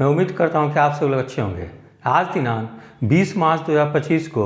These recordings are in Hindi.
मैं उम्मीद करता हूं कि आप सब लोग अच्छे होंगे। आज दिनांक 20 मार्च 2025 को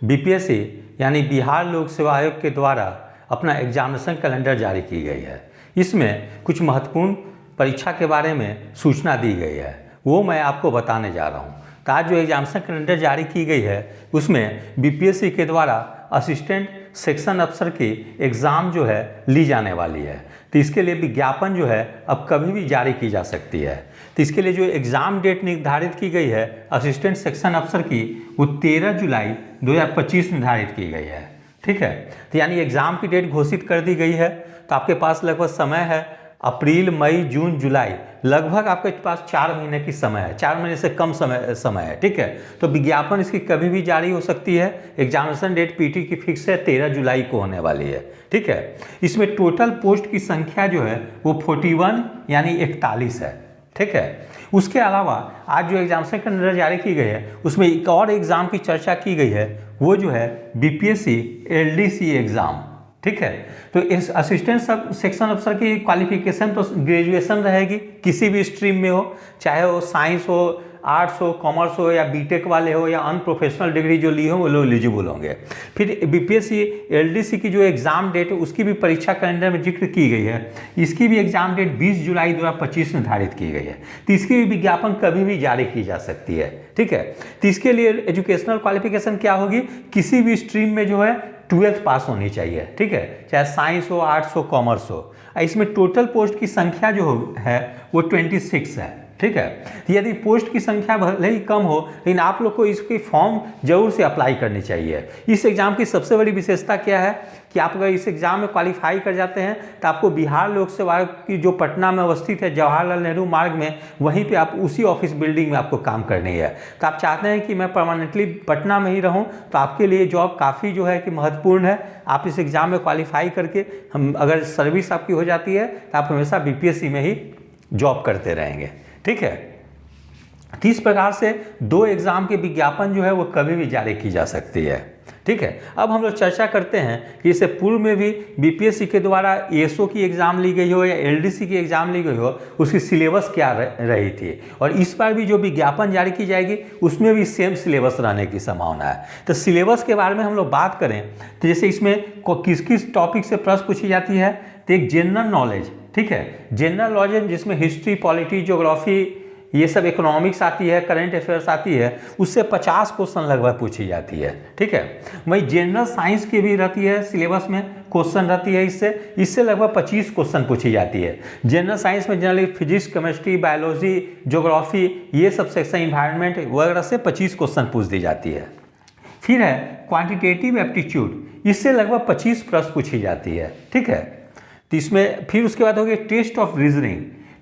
बीपीएससी यानी बिहार लोक सेवा आयोग के द्वारा अपना एग्जामिनेशन कैलेंडर जारी की गई है। इसमें कुछ महत्वपूर्ण परीक्षा के बारे में सूचना दी गई है, वो मैं आपको बताने जा रहा हूँ। तो आज जो एग्जामिनेशन कैलेंडर जारी की गई है उसमें बीपीएससी के द्वारा असिस्टेंट सेक्शन अफसर की एग्ज़ाम जो है ली जाने वाली है। तो इसके लिए विज्ञापन जो है अब कभी भी जारी की जा सकती है। तो इसके लिए जो एग्ज़ाम डेट निर्धारित की गई है असिस्टेंट सेक्शन अफसर की, वो 13 जुलाई 2025 निर्धारित की गई है। ठीक है, तो यानी एग्ज़ाम की डेट घोषित कर दी गई है। तो आपके पास लगभग समय है अप्रैल, मई, जून, जुलाई, लगभग आपके पास 4 महीने की समय है, 4 महीने से कम समय है। ठीक है, तो विज्ञापन इसकी कभी भी जारी हो सकती है। एग्जामिनेशन डेट पीटी की फिक्स है, 13 जुलाई को होने वाली है। ठीक है, इसमें टोटल पोस्ट की संख्या जो है वो 41 यानी 41 है। ठीक है, उसके अलावा आज जो एग्जामिनेशन कैलेंडर जारी की गई है उसमें एक और एग्ज़ाम की चर्चा की गई है, वो जो है बीपीएससी एलडीसी एग्ज़ाम। ठीक है, तो इस असिस्टेंट सेक्शन अफसर की क्वालिफिकेशन तो ग्रेजुएशन रहेगी, किसी भी स्ट्रीम में हो, चाहे वो साइंस हो, आर्ट्स हो, कॉमर्स हो, या बीटेक वाले हो, या अनप्रोफेशनल डिग्री जो ली हो वो लोग एलिजिबल होंगे। फिर बीपीएससी एलडीसी की जो एग्ज़ाम डेट है उसकी भी परीक्षा कैलेंडर में जिक्र की गई है। इसकी भी एग्ज़ाम डेट 20 जुलाई 2025 निर्धारित की गई है। तो इसकी भी विज्ञापन कभी भी जारी की जा सकती है। ठीक है, तो इसके लिए एजुकेशनल क्वालिफिकेशन क्या होगी, किसी भी स्ट्रीम में जो है 12th पास होनी चाहिए। ठीक है, चाहे साइंस हो, आर्ट्स हो, कॉमर्स हो। इसमें टोटल पोस्ट की संख्या जो है वो 26 है। ठीक है, तो यदि पोस्ट की संख्या भले ही कम हो लेकिन आप लोग को इसकी फॉर्म जरूर से अप्लाई करनी चाहिए। इस एग्ज़ाम की सबसे बड़ी विशेषता क्या है कि आप अगर इस एग्ज़ाम में क्वालिफाई कर जाते हैं तो आपको बिहार लोक सेवा आयोग की जो पटना में अवस्थित है जवाहरलाल नेहरू मार्ग में, वहीं पे आप उसी ऑफिस बिल्डिंग में आपको काम करनी है। तो आप चाहते हैं कि मैं परमानेंटली पटना में ही रहूं, तो आपके लिए जॉब काफ़ी जो है कि महत्वपूर्ण है। आप इस एग्ज़ाम में क्वालिफाई करके हम अगर सर्विस आपकी हो जाती है तो आप हमेशा बीपीएससी में ही जॉब करते रहेंगे। ठीक है, तो इस प्रकार से 2 एग्ज़ाम के विज्ञापन जो है वो कभी भी जारी की जा सकती है। ठीक है, अब हम लोग चर्चा करते हैं कि इससे पूर्व में भी बीपीएससी के द्वारा एएसओ की एग्ज़ाम ली गई हो या एलडीसी की एग्ज़ाम ली गई हो, उसकी सिलेबस क्या रही थी, और इस बार भी जो विज्ञापन जारी की जाएगी उसमें भी सेम सिलेबस रहने की संभावना है। तो सिलेबस के बारे में हम लोग बात करें तो जैसे इसमें किस किस टॉपिक से प्रश्न पूछी जाती है, तो एक जनरल नॉलेज। ठीक है, जनरल नॉलेज जिसमें हिस्ट्री, पॉलिटी, ज्योग्राफी, ये सब इकोनॉमिक्स आती है, करंट अफेयर्स आती है, उससे 50 क्वेश्चन लगभग पूछी जाती है। ठीक है, वही जनरल साइंस की भी रहती है, सिलेबस में क्वेश्चन रहती है, इससे लगभग 25 क्वेश्चन पूछी जाती है। जनरल साइंस में generally physics, chemistry, biology, geography, ये सब सेक्शन, इन्वायरमेंट वगैरह से 25 क्वेश्चन पूछ दी जाती है। फिर है क्वान्टिटेटिव एप्टीट्यूड, इससे लगभग 25 प्रश्न पूछी जाती है। ठीक है, तो इसमें फिर उसके बाद हो गया test of reasoning.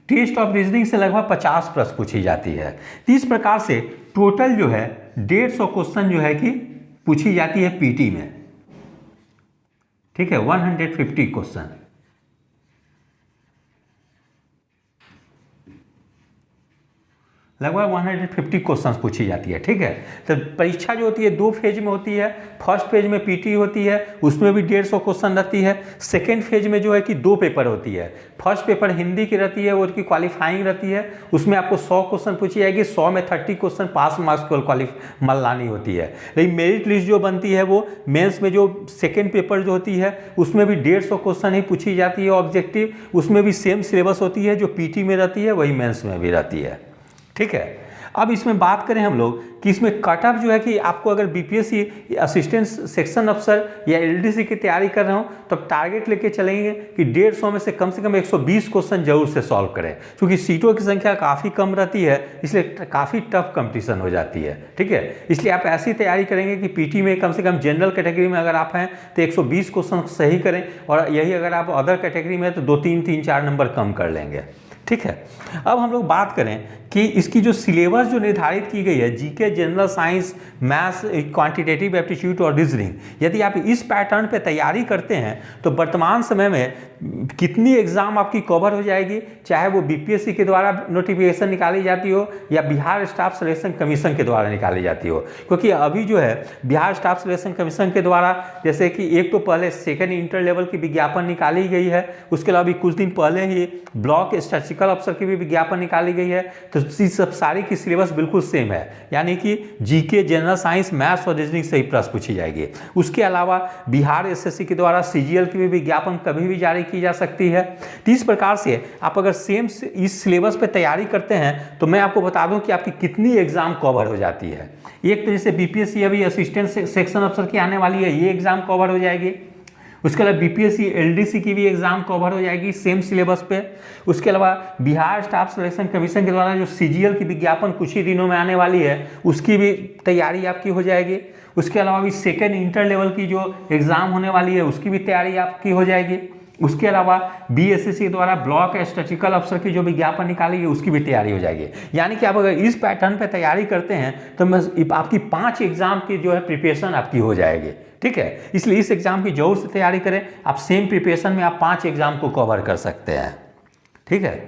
Test of reasoning से लगभग 50 प्रश्न पूछी जाती है। तो इस प्रकार से टोटल जो है 150 क्वेश्चन जो है कि पूछी जाती है पीटी में। ठीक है, 150 क्वेश्चन। लगभग 150 क्वेश्चंस पूछी जाती है। ठीक है, तो परीक्षा जो होती है 2 फेज में होती है। फर्स्ट फेज में पीटी होती है, उसमें भी 150 क्वेश्चन रहती है। सेकेंड फेज में जो है कि 2 पेपर होती है। फर्स्ट पेपर हिंदी की रहती है, वो की क्वालिफाइंग रहती है, उसमें आपको 100 क्वेश्चन पूछी जाएगी। 100 में 30 क्वेश्चन पास मार्क्स को लानी होती है। लेकिन मेरिट लिस्ट जो बनती है वो मेंस में जो सेकेंड पेपर जो होती है उसमें भी 150 क्वेश्चन ही पूछी जाती है ऑब्जेक्टिव। उसमें भी सेम सिलेबस होती है, जो पीटी में रहती है वही मेंस में भी रहती है। ठीक है, अब इसमें बात करें हम लोग कि इसमें कट ऑफ जो है कि आपको अगर बीपीएससी असिस्टेंट सेक्शन अफसर या एलडीसी की तैयारी कर रहे हो तो टारगेट लेके चलेंगे कि 150 में से कम 120 क्वेश्चन जरूर से सॉल्व करें, क्योंकि सीटों की संख्या काफ़ी कम रहती है, इसलिए काफ़ी टफ कंपटीशन हो जाती है। ठीक है, इसलिए आप ऐसी तैयारी करेंगे कि पीटी में कम से कम जनरल कैटेगरी में अगर आप हैं तो 120 क्वेश्चन सही करें, और यही अगर आप अदर कैटेगरी में तो 2-3-4 नंबर कम कर लेंगे। ठीक है, अब हम लोग बात करें कि इसकी जो सिलेबस जो निर्धारित की गई है, GK, general science, maths, quantitative aptitude और रीजनिंग, यदि आप इस पैटर्न पे तैयारी करते हैं तो वर्तमान समय में कितनी एग्जाम आपकी कवर हो जाएगी, चाहे वो बीपीएससी के द्वारा नोटिफिकेशन निकाली जाती हो या बिहार स्टाफ सिलेक्शन कमीशन के द्वारा निकाली जाती हो। क्योंकि अभी जो है बिहार स्टाफ सिलेक्शन कमीशन के द्वारा, जैसे कि एक तो पहले सेकेंड इंटर लेवल की विज्ञापन निकाली गई है, उसके अलावा भी कुछ दिन पहले ही ब्लॉक स्टैटिस्टिकल अफसर की भी विज्ञापन निकाली गई है, तो सब सारी की सिलेबस बिल्कुल सेम है, यानी कि जीके, जनरल साइंस, मैथ्स और रीजनिंग से ही प्रश्न पूछी जाएगी। उसके अलावा बिहार एसएससी के द्वारा सीजीएल की भी विज्ञापन कभी भी जारी की जा सकती है। तो इस प्रकार से आप अगर सेम इस सिलेबस पे तैयारी करते हैं तो मैं आपको बता दूं कि आपकी कितनी एग्जाम कवर हो जाती है। एक तो जैसे बीपीएससी अभी असिस्टेंट सेक्शन अफसर की आने वाली है, ये एग्जाम कवर हो जाएगी। उसके अलावा बीपीएससी एलडीसी की भी एग्जाम कवर हो जाएगी सेम सिलेबस पे। उसके अलावा बिहार स्टाफ सिलेक्शन कमीशन के द्वारा जो सीजीएल की विज्ञापन कुछ ही दिनों में आने वाली है, उसकी भी तैयारी आपकी हो जाएगी। उसके अलावा भी सेकेंड इंटर लेवल की जो एग्ज़ाम होने वाली है, उसकी भी तैयारी आपकी हो जाएगी। उसके अलावा बीएसएससी के द्वारा ब्लॉक स्टैटिस्टिकल अफसर की जो विज्ञापन निकाली है, उसकी भी तैयारी हो जाएगी। यानी कि आप अगर इस पैटर्न पे तैयारी करते हैं तो आपकी 5 एग्जाम की जो है प्रिपरेशन आपकी हो जाएगी। ठीक है, इसलिए इस एग्जाम की जरूर से तैयारी करें। आप सेम प्रिपरेशन में आप 5 एग्जाम को कवर कर सकते हैं। ठीक है,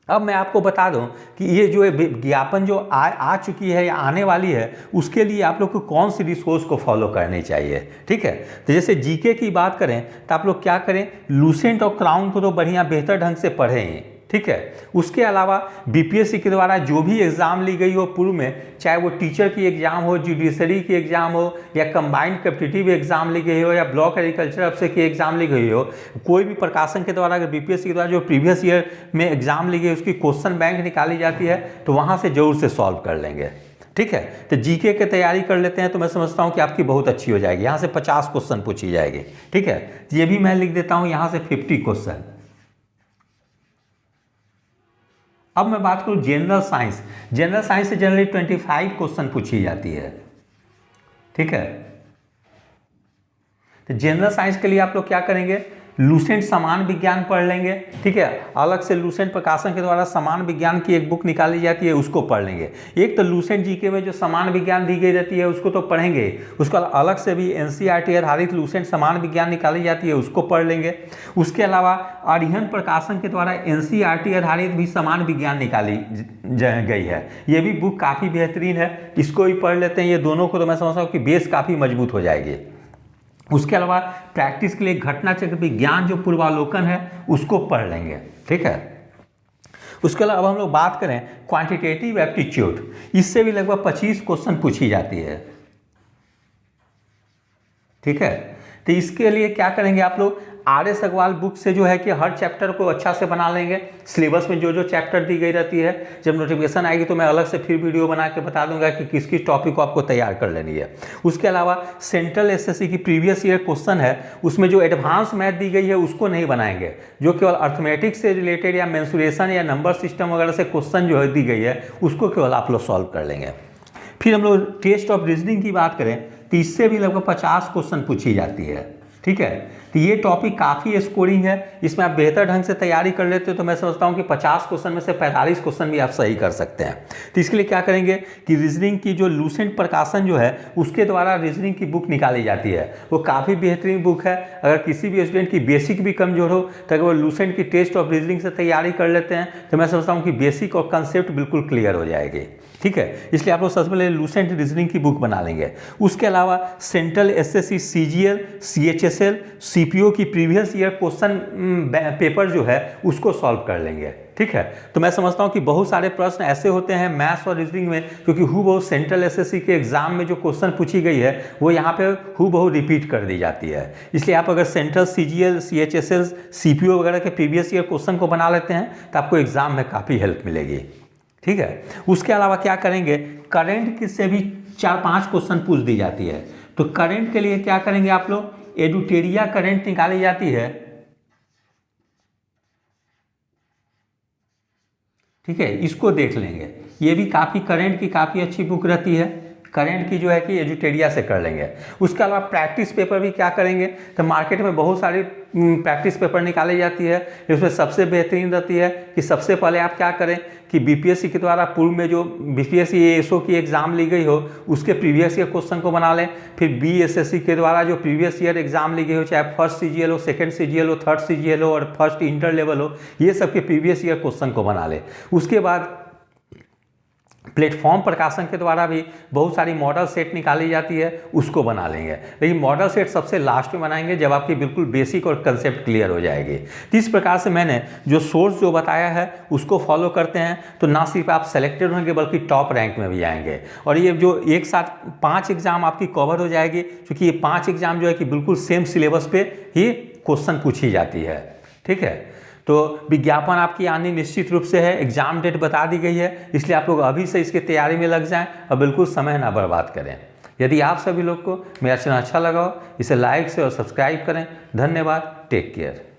अब मैं आपको बता दूं कि ये जो विज्ञापन जो आ चुकी है या आने वाली है, उसके लिए आप लोग को कौन सी रिसोर्स को फॉलो करनी चाहिए। ठीक है, तो जैसे जीके की बात करें तो आप लोग क्या करें, लूसेंट और क्राउन को तो बढ़िया बेहतर ढंग से पढ़ें। ठीक है, उसके अलावा बीपीएससी के द्वारा जो भी एग्ज़ाम ली गई हो पूर्व में, चाहे वो टीचर की एग्ज़ाम हो, जुडिशरी की एग्ज़ाम हो, या कंबाइंड कॉम्पिटिटिव एग्ज़ाम ली गई हो, या ब्लॉक एग्रीकल्चर अफसर की एग्ज़ाम ली गई हो, कोई भी प्रकाशन के द्वारा अगर बीपीएससी के द्वारा जो प्रीवियस ईयर में एग्ज़ाम ली गई उसकी क्वेश्चन बैंक निकाली जाती है, तो वहाँ से जरूर से सॉल्व कर लेंगे। ठीक है, तो जीके की तैयारी कर लेते हैं तो मैं समझता हूँ कि आपकी बहुत अच्छी हो जाएगी। यहाँ से 50 क्वेश्चन पूछी जाएगी। ठीक है, ये भी मैं लिख देता हूँ यहाँ से 50 क्वेश्चन। अब मैं बात करूं जनरल साइंस। जनरल साइंस से जनरली 25 क्वेश्चन पूछी जाती है। ठीक है, तो जनरल साइंस के लिए आप लोग क्या करेंगे, लूसेंट समान विज्ञान पढ़ लेंगे। ठीक है, अलग से लूसेंट प्रकाशन के द्वारा समान विज्ञान की एक बुक निकाली जाती है, उसको पढ़ लेंगे। एक तो लूसेंट जीके में जो समान विज्ञान दी गई रहती है उसको तो पढ़ेंगे, उसको अलग से भी एनसीईआरटी आधारित लूसेंट समान विज्ञान निकाली जाती है, उसको पढ़ लेंगे। उसके अलावा अरिहंत प्रकाशन के द्वारा एनसीईआरटी आधारित भी समान विज्ञान निकाली गई है, ये भी बुक काफ़ी बेहतरीन है, इसको भी पढ़ लेते हैं। ये दोनों को तो मैं समझता हूँ कि बेस काफ़ी मजबूत हो जाएगी। उसके अलावा प्रैक्टिस के लिए घटना चक्र विज्ञान जो पूर्वालोकन है उसको पढ़ लेंगे। ठीक है, उसके अलावा अब हम लोग बात करें क्वांटिटेटिव एप्टीट्यूड, इससे भी लगभग 25 क्वेश्चन पूछी जाती है। ठीक है, तो इसके लिए क्या करेंगे आप लोग, आर.एस. अग्रवाल बुक से जो है कि हर चैप्टर को अच्छा से बना लेंगे। सिलेबस में जो जो चैप्टर दी गई रहती है, जब नोटिफिकेशन आएगी तो मैं अलग से फिर वीडियो बना के बता दूंगा कि किस किस टॉपिक को आपको तैयार कर लेनी है। उसके अलावा सेंट्रल एसएससी की प्रीवियस ईयर क्वेश्चन है, उसमें जो एडवांस मैथ दी गई है उसको नहीं बनाएंगे, जो केवल अर्थमेटिक्स से रिलेटेड या मेंसुरेशन या नंबर सिस्टम वगैरह से क्वेश्चन जो है दी गई है उसको केवल आप लोग सॉल्व कर लेंगे। फिर हम लोग टेस्ट ऑफ रीजनिंग की बात करें तो इससे भी लगभग 50 क्वेश्चन पूछी जाती है। ठीक है, तो ये टॉपिक काफ़ी स्कोरिंग है, इसमें आप बेहतर ढंग से तैयारी कर लेते हो तो मैं समझता हूँ कि 50 क्वेश्चन में से 45 क्वेश्चन भी आप सही कर सकते हैं। तो इसके लिए क्या करेंगे कि रीजनिंग की जो लूसेंट प्रकाशन जो है उसके द्वारा रीजनिंग की बुक निकाली जाती है, वो काफ़ी बेहतरीन बुक है। अगर किसी भी स्टूडेंट की बेसिक भी कमजोर हो तो अगर वो लूसेंट की टेस्ट ऑफ रीजनिंग से तैयारी कर लेते हैं तो मैं समझता हूँ कि बेसिक और कंसेप्ट बिल्कुल क्लियर हो जाएगी। ठीक है, इसलिए आप लोग सबसे पहले लूसेंट रीजनिंग की बुक बना लेंगे। उसके अलावा central SSC, CGL, CHSL, CPO की प्रीवियस ईयर क्वेश्चन पेपर जो है उसको सॉल्व कर लेंगे। ठीक है, तो मैं समझता हूं कि बहुत सारे प्रश्न ऐसे होते हैं मैथ्स और रीजनिंग में, क्योंकि हूबहू सेंट्रल एसएससी के एग्जाम में जो क्वेश्चन पूछी गई है वो यहाँ पे हूबहू रिपीट कर दी जाती है। इसलिए आप अगर सेंट्रल, सीजीएल, सीएचएसएल, सीपीओ वगैरह के प्रीवियस ईयर क्वेश्चन को बना लेते हैं तो आपको एग्जाम में काफ़ी हेल्प मिलेगी। ठीक है, उसके अलावा क्या करेंगे, करंट से भी 4-5 क्वेश्चन पूछ दी जाती है, तो करंट के लिए क्या करेंगे आप लोग, एडुटेरिया करंट निकाली जाती है। ठीक है, इसको देख लेंगे, ये भी काफ़ी करंट की काफ़ी अच्छी बुक रहती है। करंट की जो है कि एजुटेरिया से कर लेंगे। उसके अलावा प्रैक्टिस पेपर भी क्या करेंगे, तो मार्केट में बहुत सारी प्रैक्टिस पेपर निकाली जाती है, इसमें सबसे बेहतरीन रहती है कि सबसे पहले आप क्या करें कि बीपीएससी के द्वारा पूर्व में जो बीपीएससी एएसओ की एग्जाम ली गई हो उसके प्रीवियस ईयर क्वेश्चन को बना लें। फिर बीएसएससी के द्वारा जो प्रीवियस ईयर एग्जाम ली गई हो, चाहे फर्स्ट सीजीएल हो, सेकंड सीजीएल हो, थर्ड सीजीएल हो और फर्स्ट इंटर लेवल हो, ये सब के प्रीवियस ईयर क्वेश्चन को बना लें। उसके बाद प्लेटफॉर्म प्रकाशन के द्वारा भी बहुत सारी मॉडल सेट निकाली जाती है, उसको बना लेंगे। लेकिन मॉडल सेट सबसे लास्ट में बनाएंगे जब आपकी बिल्कुल बेसिक और कंसेप्ट क्लियर हो जाएगी। तो इस प्रकार से मैंने जो सोर्स जो बताया है उसको फॉलो करते हैं तो ना सिर्फ आप सेलेक्टेड होंगे बल्कि टॉप रैंक में भी आएंगे। और ये जो एक साथ 5 एग्जाम आपकी कवर हो जाएगी, क्योंकि ये 5 एग्जाम जो है कि बिल्कुल सेम सिलेबस पे ही क्वेश्चन पूछी जाती है। ठीक है, तो विज्ञापन आपकी आनी निश्चित रूप से है, एग्जाम डेट बता दी गई है, इसलिए आप लोग अभी से इसकी तैयारी में लग जाएं और बिल्कुल समय ना बर्बाद करें। यदि आप सभी लोग को मेरा चैनल अच्छा लगा हो, इसे लाइक से और सब्सक्राइब करें। धन्यवाद, टेक केयर।